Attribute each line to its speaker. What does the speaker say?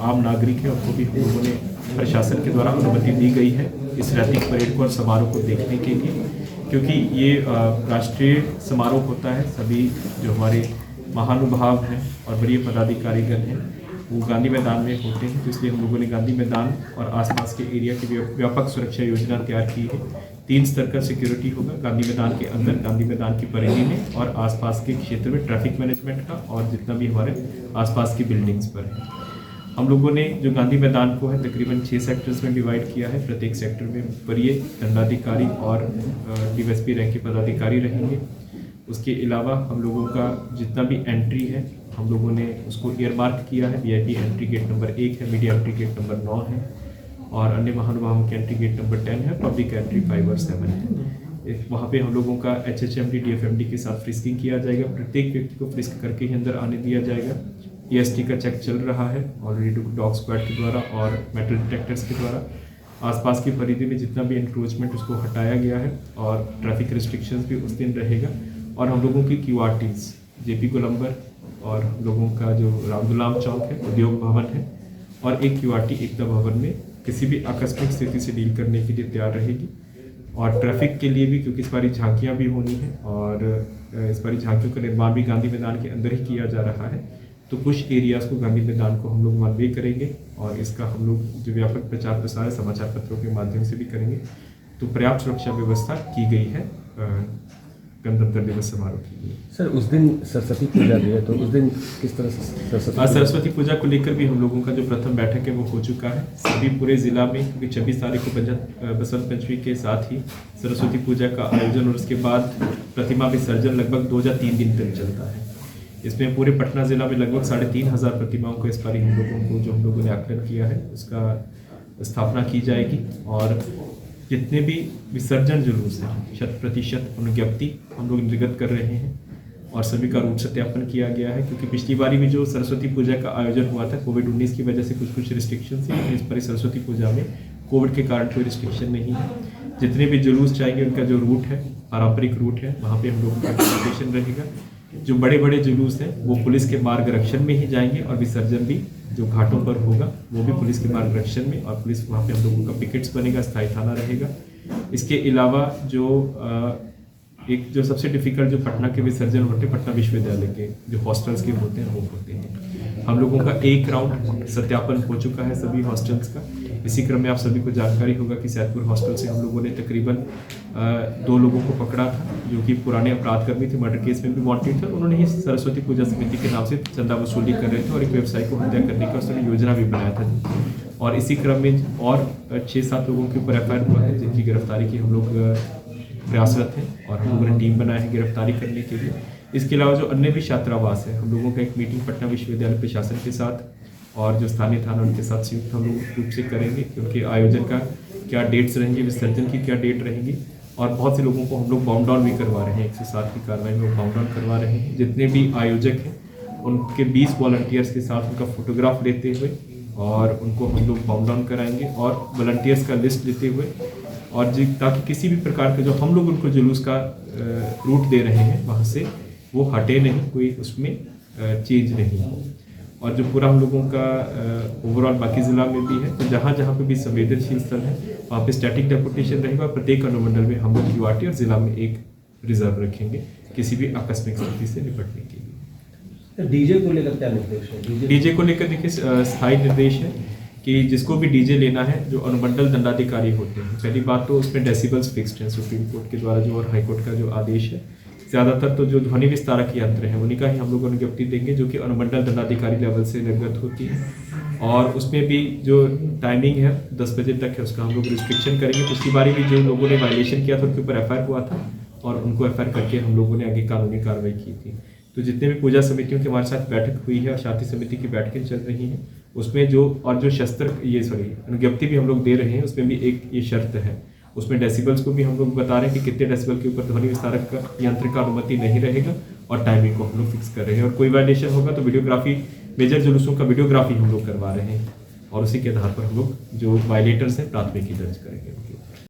Speaker 1: आम नागरिक हैं उनको भी हम लोगों ने प्रशासन के द्वारा अनुमति दी गई है इस रैतिक परेड को और समारोह को देखने के लिए, क्योंकि ये राष्ट्रीय समारोह होता है। सभी जो हमारे महानुभाव हैं और बड़े पदाधिकारीगण हैं वो गांधी मैदान में होते हैं, तो इसलिए हम लोगों ने गांधी मैदान और आसपास के एरिया की व्यापक सुरक्षा योजना तैयार की है। 3 स्तर का सिक्योरिटी होगा गांधी मैदान के अंदर, गांधी मैदान की परिधि में और आसपास के क्षेत्र में ट्रैफिक मैनेजमेंट का और जितना भी हमारे आसपास की बिल्डिंग्स पर है। हम लोगों ने जो गांधी मैदान को है तकरीबन 6 सेक्टर्स में डिवाइड किया है। प्रत्येक सेक्टर में वरीय दंडाधिकारी और डीएसपी रैंक के पदाधिकारी रहेंगे। उसके अलावा हम लोगों का जितना भी एंट्री है हम लोगों ने उसको ईयरमार्क किया है। वीआईपी एंट्री गेट नंबर 1 है, मीडिया एंट्री गेट नंबर 9 है और अन्य महानुभावों की एंट्री गेट नंबर 10 है, पब्लिक एंट्री 5 और 7 है। वहाँ पे हम लोगों का HHMD DFMD के साथ फ्रिस्किंग किया जाएगा। प्रत्येक व्यक्ति को फ्रिस्क करके ही अंदर आने दिया जाएगा। EST का चेक चल रहा है ऑलरेडी डॉग स्क्वाड के द्वारा और मेटल डिटेक्टर्स के द्वारा। आसपास की परिधि में जितना भी इंक्रोचमेंट उसको हटाया गया है और ट्रैफिक रिस्ट्रिक्शंस भी उस दिन रहेगा। और हम लोगों की QRTs JP गोलंबर और हम लोगों का जो रामदुलाम चौक है, उद्योग भवन है और एक QRT एकता भवन में किसी भी आकस्मिक स्थिति से डील करने के लिए तैयार रहेगी। और ट्रैफिक के लिए भी, क्योंकि इस बारी झांकियाँ भी होनी है और इस बारी झांकियों का निर्माण भी गांधी मैदान के अंदर ही किया जा रहा है, तो कुछ एरियाज़ को गांधी मैदान को हम लोग वन वे करेंगे और इसका हम लोग जो व्यापक प्रचार प्रसार समाचार पत्रों के माध्यम से भी करेंगे। तो पर्याप्त सुरक्षा व्यवस्था की गई है गणतंत्र दिवस समारोह के लिए।
Speaker 2: सर, उस दिन सरस्वती पूजा भी है, तो उस दिन किस तरह से
Speaker 1: सरस्वती पूजा को लेकर भी हम लोगों का जो प्रथम बैठक है वो हो चुका है। सभी पूरे जिला में, क्योंकि 26 तारीख को बसंत पंचमी के साथ ही सरस्वती पूजा का आयोजन और उसके बाद प्रतिमा विसर्जन लगभग 2 या 3 दिन तक चलता है। इसमें पूरे पटना जिला में लगभग 3,500 प्रतिमाओं को इस बार हम लोगों को जो हम लोगों ने आकलन किया है उसका स्थापना की जाएगी। और जितने भी विसर्जन जुलूस हैं 100% अनुज्ञप्ति हम लोग निर्गत कर रहे हैं और सभी का रूट सत्यापन किया गया है। क्योंकि पिछली बारी भी जो सरस्वती पूजा का आयोजन हुआ था कोविड-19 की वजह से कुछ रिस्ट्रिक्शन थी, लेकिन इस बार सरस्वती पूजा में कोविड के कारण कोई रिस्ट्रिक्शन नहीं है। जितने भी जुलूस जाएंगे उनका जो रूट है, पारंपरिक रूट है, वहाँ पे हम लोगों का डेडिकेशन रहेगा। जो बड़े बड़े जुलूस हैं वो पुलिस के मार्गदर्शन में ही जाएंगे और विसर्जन भी जो घाटों पर होगा वो भी पुलिस के मार्गदर्शन में, और पुलिस वहाँ पे हम लोगों का पिकेट्स बनेगा, स्थायी थाना रहेगा। इसके अलावा जो एक जो सबसे डिफिकल्ट जो पटना के विसर्जन होते हैं, पटना विश्वविद्यालय के जो हॉस्टल्स के होते हैं वो होते हैं। हम लोगों का एक राउंड सत्यापन हो चुका है सभी हॉस्टल्स का। इसी क्रम में आप सभी को जानकारी होगा कि सैदपुर हॉस्टल से हम लोगों ने तकरीबन 2 लोगों को पकड़ा था जो कि पुराने अपराधकर्मी थे, मर्डर केस में भी वांटेड थे। उन्होंने ही सरस्वती पूजा समिति के नाम से चंदा वसूली कर रहे थे और एक व्यवसायी को हत्या करने का उसने योजना भी बनाया था। और इसी क्रम में और 6-7 लोगों के ऊपर FIR हुआ है जिनकी गिरफ्तारी की हम लोग प्रयासरत हैं और हम लोगों ने टीम बनाया है गिरफ्तारी करने के लिए। इसके अलावा जो अन्य भी छात्रावास है, हम लोगों का एक मीटिंग पटना विश्वविद्यालय प्रशासन के साथ और जो स्थानीय थाना उनके साथ संयुक्त हम लोग रूप से करेंगे कि उनके आयोजन का क्या डेट्स रहेंगी, विसर्जन की क्या डेट रहेंगी। और बहुत से लोगों को हम लोग बाउंड डाउन भी करवा रहे हैं, 107 की कार्रवाई में बाउंड डाउन करवा रहे हैं। जितने भी आयोजक हैं उनके 20 वॉलंटियर्स के साथ उनका फोटोग्राफ लेते हुए और उनको हम लोग बाउंड डाउन कराएंगे और वॉलंटियर्स का लिस्ट लेते हुए, और ताकि किसी भी प्रकार का जो हम लोग उनको जुलूस का रूट दे रहे हैं वहाँ से वो हटे नहीं, कोई उसमें चेंज नहीं हो। और जो पूरा हम लोगों का ओवरऑल बाकी ज़िला में भी है, तो जहाँ जहाँ पे भी संवेदनशील स्थल है वहाँ पे स्टैटिक डेपुटेशन रहेगा। प्रत्येक अनुमंडल में हम लोग QRT और ज़िला में एक रिजर्व रखेंगे किसी भी आकस्मिक स्थिति से निपटने के लिए।
Speaker 2: डीजे को लेकर क्या निर्देश है?
Speaker 1: डीजे को लेकर देखिए स्थायी निर्देश है कि जिसको भी डीजे लेना है जो अनुमंडल दंडाधिकारी होते हैं, पहली बात तो उसमें डेसिबल्स फिक्स्ड हैं सुप्रीम कोर्ट के द्वारा जो और हाई कोर्ट का जो आदेश है। ज़्यादातर तो जो ध्वनि विस्तारक यंत्र है उन्हीं का ही हम लोग अनुज्ञप्ति देंगे जो कि अनुमंडल दंडाधिकारी लेवल से निर्गत होती है। और उसमें भी जो टाइमिंग है 10 बजे तक है, उसका हम लोग रिस्ट्रिक्शन करेंगे। पिछली बारी भी जो लोगों ने वायलेशन किया था उनके ऊपर FIR हुआ था और उनको FIR करके हम लोगों ने आगे कानूनी कार्रवाई की थी। तो जितने भी पूजा समितियों की हमारे साथ बैठक हुई है और शांति समिति की बैठकें चल रही हैं उसमें जो और जो अनुज्ञप्ति भी हम लोग दे रहे हैं उसमें भी एक ये शर्त है, उसमें डेसिबल्स को भी हम लोग बता रहे हैं कि कितने डेसिबल के ऊपर ध्वनि विस्तारक का यंत्र का अनुमति नहीं रहेगा और टाइमिंग को हम लोग फिक्स कर रहे हैं। और कोई वायलेशन होगा तो वीडियोग्राफी, मेजर जुलूसों का वीडियोग्राफी हम लोग करवा रहे हैं और उसी के आधार पर हम लोग जो वायलेटर्स हैं प्राथमिकी दर्ज करेंगे।